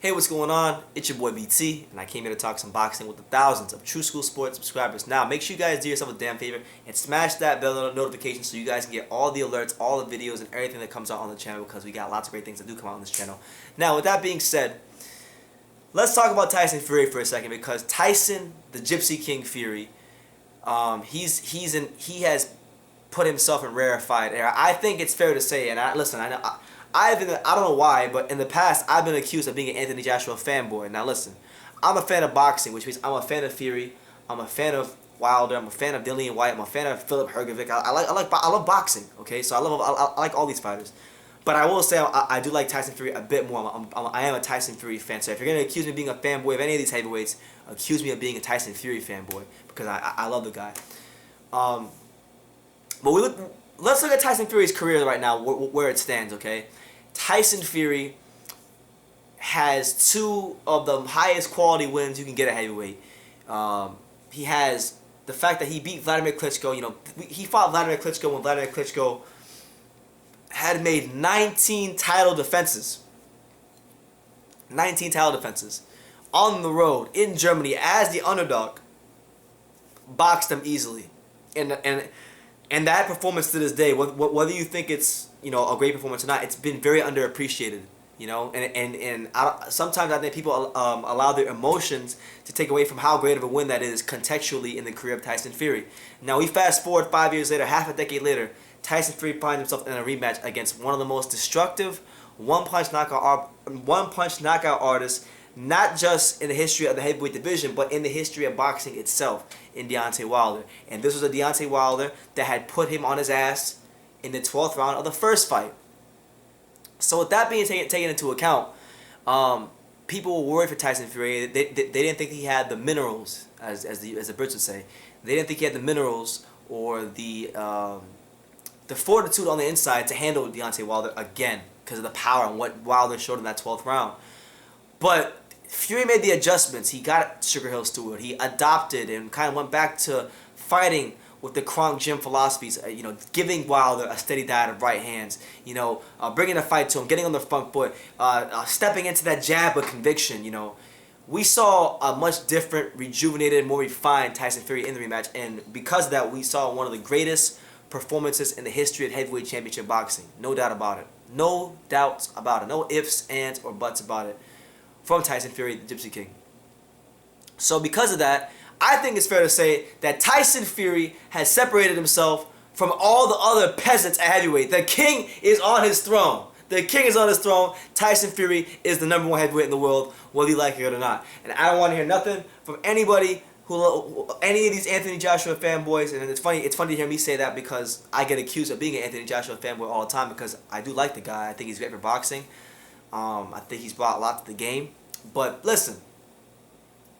Hey, what's going on? It's your boy BT, and I came here to talk some boxing with the thousands of True School Sports subscribers. Now, make sure you guys do yourself a damn favor and smash that bell notification so you guys can get all the alerts, all the videos, and everything that comes out on the channel because we got lots of great things that do come out on this channel. Now, with that being said, let's talk about Tyson Fury for a second because Tyson, the Gypsy King Fury, he has put himself in rarefied air. I think it's fair to say, and I know. I don't know why, but in the past, I've been accused of being an Anthony Joshua fanboy. Now listen, I'm a fan of boxing, which means I'm a fan of Fury, I'm a fan of Wilder, I'm a fan of Dillian White, I'm a fan of Philip Hergovic. I love boxing, okay? So I like all these fighters. But I will say I do like Tyson Fury a bit more. I am a Tyson Fury fan. So if you're going to accuse me of being a fanboy of any of these heavyweights, accuse me of being a Tyson Fury fanboy because I love the guy. But let's look at Tyson Fury's career right now, where it stands, okay? Tyson Fury has two of the highest quality wins you can get at heavyweight. He has the fact that he beat Vladimir Klitschko. You know, he fought Vladimir Klitschko when Vladimir Klitschko had made 19 title defenses. 19 title defenses. On the road, in Germany, as the underdog. Boxed him easily. And that performance to this day, whether you think it's a great performance or not, it's been very underappreciated. Sometimes I think people allow their emotions to take away from how great of a win that is contextually in the career of Tyson Fury. Now we fast forward 5 years later, half a decade later, Tyson Fury finds himself in a rematch against one of the most destructive one-punch knockout artists, not just in the history of the heavyweight division, but in the history of boxing itself, in Deontay Wilder. And this was a Deontay Wilder that had put him on his ass in the 12th round of the first fight. So with that being taken into account, people were worried for Tyson Fury. They didn't think he had the minerals, as the Brits would say. They didn't think he had the minerals or the fortitude on the inside to handle Deontay Wilder again because of the power and what Wilder showed in that 12th round. But Fury made the adjustments. He got Sugar Hill Stewart. He adopted and kind of went back to fighting with the Kronk Gym philosophies. Giving Wilder a steady diet of right hands. Bringing the fight to him, getting on the front foot, stepping into that jab with conviction. We saw a much different, rejuvenated, more refined Tyson Fury in the rematch, and because of that, we saw one of the greatest performances in the history of heavyweight championship boxing. No doubt about it. No doubts about it. No ifs, ands, or buts about it. From Tyson Fury, the Gypsy King. So because of that, I think it's fair to say that Tyson Fury has separated himself from all the other peasants at heavyweight. The king is on his throne. The king is on his throne. Tyson Fury is the #1 heavyweight in the world, whether you like it or not. And I don't want to hear nothing from anybody any of these Anthony Joshua fanboys. And it's funny to hear me say that because I get accused of being an Anthony Joshua fanboy all the time because I do like the guy. I think he's great for boxing. I think he's brought a lot to the game. But listen,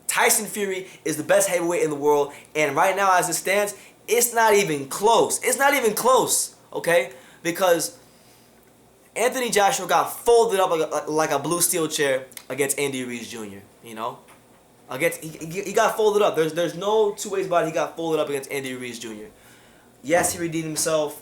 Tyson Fury is the best heavyweight in the world. And right now, as it stands, it's not even close. It's not even close, okay? Because Anthony Joshua got folded up like a blue steel chair against Andy Ruiz Jr., He got folded up. There's no two ways about it. He got folded up against Andy Ruiz Jr. Yes, he redeemed himself.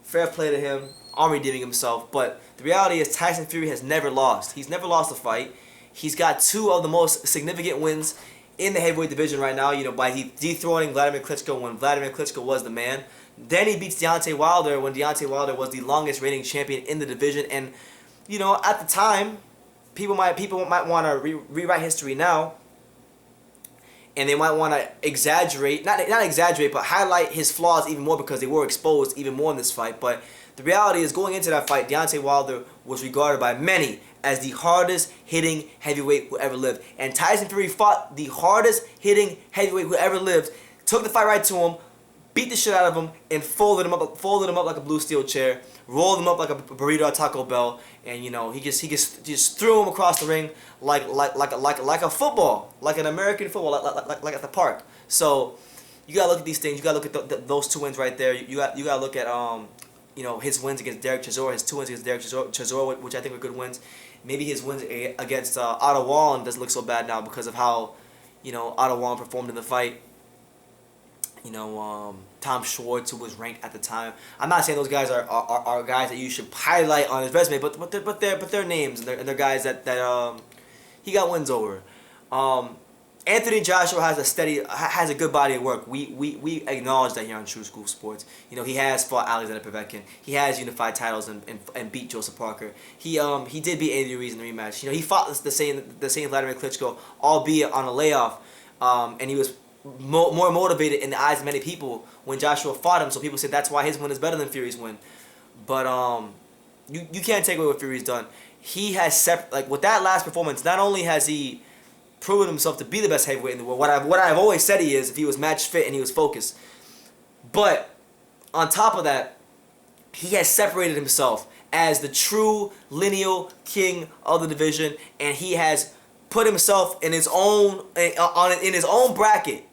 Fair play to him on redeeming himself. But the reality is Tyson Fury has never lost. He's never lost a fight. He's got two of the most significant wins in the heavyweight division right now, by dethroning Vladimir Klitschko when Vladimir Klitschko was the man. Then he beats Deontay Wilder when Deontay Wilder was the longest reigning champion in the division. And, at the time, people might want to rewrite history now. And they might want to exaggerate, not exaggerate, but highlight his flaws even more because they were exposed even more in this fight. But the reality is, going into that fight, Deontay Wilder was regarded by many as the hardest hitting heavyweight who ever lived. And Tyson Fury fought the hardest hitting heavyweight who ever lived, took the fight right to him, beat the shit out of him, and folded him up like a blue steel chair, rolled him up like a burrito at Taco Bell, and he just threw him across the ring like a football, like an American football, like at the park. So you gotta look at these things. You gotta look at those two wins right there. You gotta look at his wins against Derek Chisora, his two wins against Derek Chisora, which I think were good wins. Maybe his wins against Otto Wallen doesn't look so bad now because of how Otto Wallen performed in the fight. Tom Schwartz, who was ranked at the time. I'm not saying those guys are guys that you should highlight on his resume, but they're names and they're guys that he got wins over. Anthony Joshua has a good body of work. We acknowledge that here on True School Sports. You know, he has fought Alexander Povetkin. He has unified titles and beat Joseph Parker. He did beat Andy Ruiz in the rematch. You know, he fought the same Vladimir Klitschko, albeit on a layoff. And he was more motivated in the eyes of many people when Joshua fought him. So people said that's why his win is better than Fury's win. But you can't take away what Fury's done. He has with that last performance. Not only has he proven himself to be the best heavyweight in the world, what I've always said he is, if he was match fit and he was focused. But on top of that, he has separated himself as the true lineal king of the division, and he has put himself in his own bracket,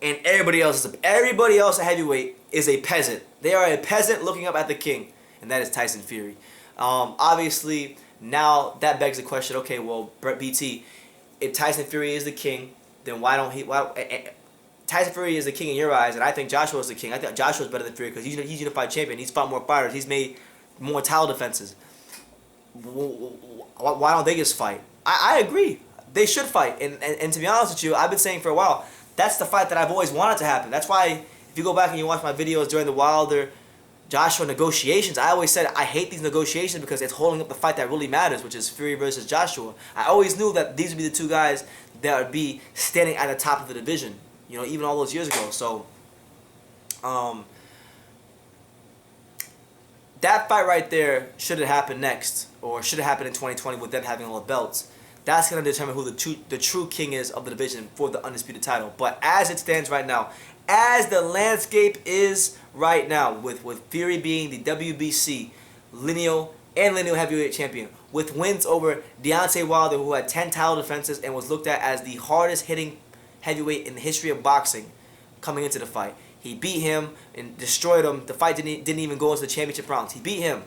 and everybody else at heavyweight is a peasant. They are a peasant looking up at the king, and that is Tyson Fury. Obviously, now that begs the question. Okay, well, BT, if Tyson Fury is the king, then Tyson Fury is the king in your eyes, and I think Joshua is the king. I think Joshua is better than Fury because he's unified champion. He's fought more fighters. He's made more title defenses. Why don't they just fight? I agree. They should fight. And to be honest with you, I've been saying for a while, that's the fight that I've always wanted to happen. That's why if you go back and you watch my videos during the Wilder Joshua negotiations, I always said I hate these negotiations because it's holding up the fight that really matters, which is Fury versus Joshua. I always knew that these would be the two guys that would be standing at the top of the division, you know, even all those years ago. So, that fight right there should have happened next, or should have happened in 2020 with them having all the belts. That's going to determine who the true king is of the division for the undisputed title. But as it stands right now, as the landscape is right now, with Fury being the WBC lineal heavyweight champion, with wins over Deontay Wilder, who had 10 title defenses and was looked at as the hardest hitting heavyweight in the history of boxing coming into the fight. He beat him and destroyed him. The fight didn't even go into the championship rounds. He beat him.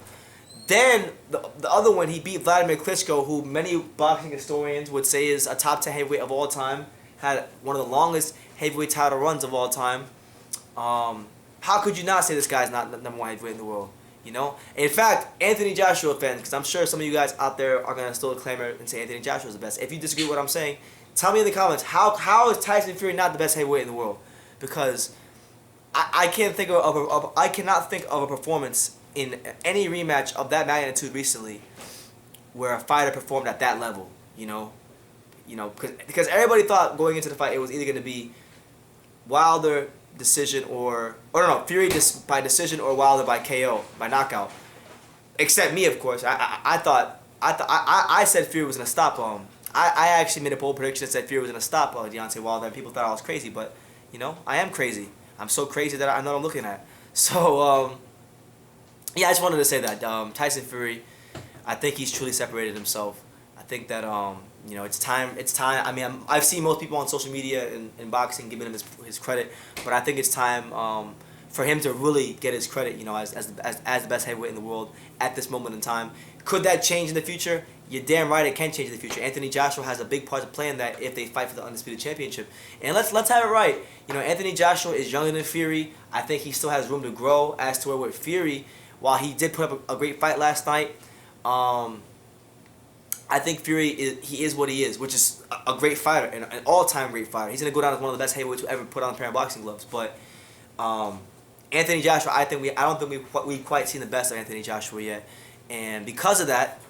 Then the other one, he beat Vladimir Klitschko, who many boxing historians would say is a top 10 heavyweight of all time. Had one of the longest heavyweight title runs of all time. How could you not say this guy's not the number one heavyweight in the world? You know? In fact, Anthony Joshua fans, because I'm sure some of you guys out there are going to still claim it and say Anthony Joshua is the best. If you disagree with what I'm saying, tell me in the comments, how is Tyson Fury not the best heavyweight in the world? Because I cannot think of a performance in any rematch of that magnitude recently where a fighter performed at that level, you know, because everybody thought going into the fight it was either going to be Wilder decision or no, Fury by decision or Wilder by KO, by knockout. Except me, of course. I said Fury was going to stop I actually made a bold prediction that said Fury was going to stop Deontay Wilder, and people thought I was crazy, but you know, I am crazy. I'm so crazy that I know what I'm looking at. So yeah, I just wanted to say that Tyson Fury, I think he's truly separated himself. I think that you know, it's time. I mean, I've seen most people on social media in boxing giving him his credit, but I think it's time for him to really get his credit. You know, as the best heavyweight in the world at this moment in time. Could that change in the future? You're damn right it can change in the future. Anthony Joshua has a big part to play in that if they fight for the undisputed championship. And let's have it right. You know, Anthony Joshua is younger than Fury. I think he still has room to grow as to where with Fury, while he did put up a great fight last night, I think Fury is what he is, which is a great fighter, and an all-time great fighter. He's gonna go down as one of the best heavyweights to ever put on a pair of boxing gloves. But Anthony Joshua, I don't think we've quite seen the best of Anthony Joshua yet, and because of that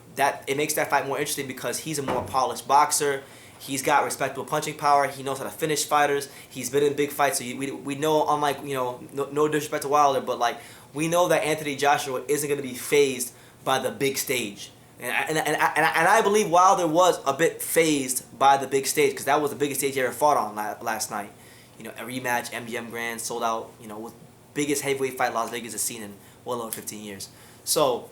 it makes that fight more interesting because he's a more polished boxer. He's got respectable punching power. He knows how to finish fighters. He's been in big fights, so we know, unlike, you know, no disrespect to Wilder, but like we know that Anthony Joshua isn't going to be fazed by the big stage. And I believe Wilder was a bit fazed by the big stage because that was the biggest stage he ever fought on last night. You know, a rematch, MGM Grand, sold out. You know, with biggest heavyweight fight Las Vegas has seen in well over 15 years. So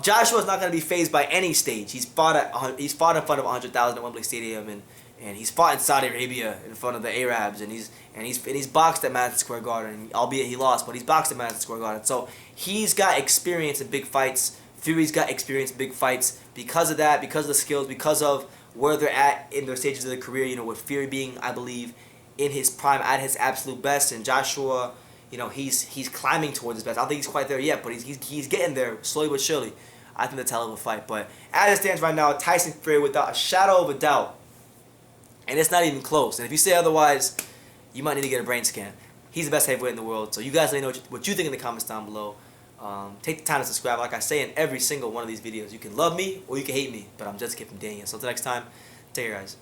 Joshua's not going to be fazed by any stage. He's fought in front of 100,000 at Wembley Stadium, and he's fought in Saudi Arabia in front of the Arabs, and he's boxed at Madison Square Garden, albeit he lost, but he's boxed at Madison Square Garden. So he's got experience in big fights. Fury's got experience in big fights because of that, because of the skills, because of where they're at in their stages of their career. You know, with Fury being, I believe, in his prime, at his absolute best, and Joshua, you know, he's climbing towards his best. I don't think he's quite there yet, but he's getting there slowly but surely. I think that's a hell of a fight. But as it stands right now, Tyson Fury without a shadow of a doubt. And it's not even close. And if you say otherwise, you might need to get a brain scan. He's the best heavyweight in the world. So you guys let me know what you think in the comments down below. Take the time to subscribe. Like I say in every single one of these videos, you can love me or you can hate me. But I'm just Kid from Daniel. So until next time, take care, guys.